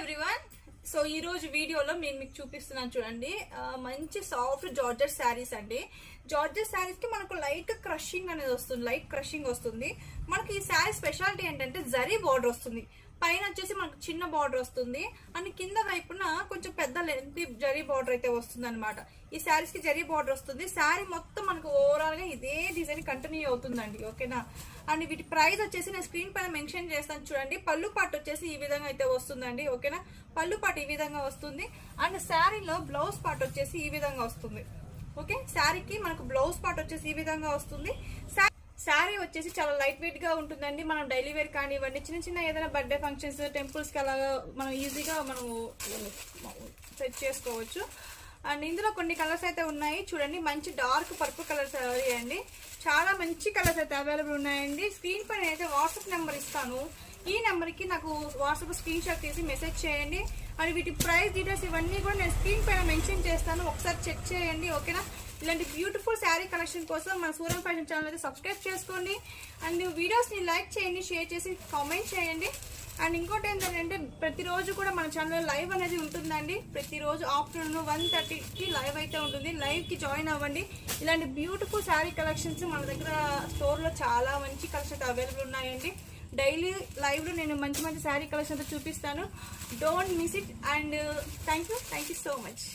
Everyone. So ఈ రోజు వీడియోలో నేను మీకు చూపిస్తున్నాను చూడండి. మంచి సాఫ్ట్ జార్జెట్ శారీస్ అండి. జార్జెట్ శారీస్ కి మనకు లైట్ క్రషింగ్ అనేది వస్తుంది, లైట్ క్రషింగ్ వస్తుంది. మనకి ఈ శారీ స్పెషాలిటీ ఏంటంటే జరీ బార్డర్ వస్తుంది, పైన వచ్చేసి మనకు చిన్న బార్డర్ వస్తుంది అండ్ కింద వైపున కొంచెం పెద్ద లెంత్ జరీ బార్డర్ అయితే వస్తుంది అనమాట. ఈ శారీస్ కి జరీ బార్డర్ వస్తుంది. శారీ మొత్తం మనకు ఓవరాల్ గా ఇదే డిజైన్ కంటిన్యూ అవుతుందండి, ఓకేనా. అండ్ వీటి ప్రైస్ వచ్చేసి నేను స్క్రీన్ పైన మెన్షన్ చేస్తాను చూడండి. పళ్ళు పాటు వచ్చేసి ఈ విధంగా అయితే వస్తుందండి, ఓకేనా. పళ్ళు పాటు ఈ విధంగా వస్తుంది అండ్ శారీలో బ్లౌజ్ పార్ట్ వచ్చేసి ఈ విధంగా వస్తుంది, ఓకే. శారీకి మనకు బ్లౌజ్ పార్ట్ వచ్చేసి ఈ విధంగా వస్తుంది. శారీ వచ్చేసి చాలా లైట్ వెయిట్ గా ఉంటుందండి. మనం డైలీ వేర్ కానివ్వండి, చిన్న చిన్న ఏదైనా బర్త్డే ఫంక్షన్స్, టెంపుల్స్ కి అలాగా మనం ఈజీగా మనం సెట్ చేసుకోవచ్చు. అండ్ ఇందులో కొన్ని కలర్స్ అయితే ఉన్నాయి చూడండి. మంచి డార్క్ పర్పుల్ కలర్ శారీ అండి. చాలా మంచి కలర్స్ అయితే అవైలబుల్ ఉన్నాయండి. స్క్రీన్ పైన అయితే వాట్సాప్ నెంబర్ ఇస్తాను. ఈ నెంబర్కి నాకు వాట్సాప్ స్క్రీన్ షాట్ తీసి మెసేజ్ చేయండి. అండ్ వీటి ప్రైస్ డీటెయిల్స్ ఇవన్నీ కూడా నేను స్క్రీన్ పైన మెన్షన్ చేస్తాను, ఒకసారి చెక్ చేయండి, ఓకేనా. ఇలాంటి బ్యూటిఫుల్ శారీ కలెక్షన్ కోసం మన సూరన్ ఫ్యాషన్ ఛానల్ అయితే సబ్స్క్రైబ్ చేసుకోండి. అండ్ వీడియోస్ని లైక్ చేయండి, షేర్ చేసి కామెంట్ చేయండి. అండ్ ఇంకోటి ఏంటంటే ప్రతిరోజు కూడా మన ఛానల్లో లైవ్ అనేది ఉంటుందండి. ప్రతిరోజు ఆఫ్టర్నూన్ 1:30కి లైవ్ అయితే ఉంటుంది. లైవ్కి జాయిన్ అవ్వండి. ఇలాంటి బ్యూటిఫుల్ శారీ కలెక్షన్స్ మన దగ్గర స్టోర్లో చాలా మంచి కలెక్షన్స్ అవైలబుల్ ఉన్నాయండి. డైలీ లైవ్లో నేను మంచి మంచి శారీ కలెక్షన్ అయితే చూపిస్తాను. Don't miss it. And thank you so much.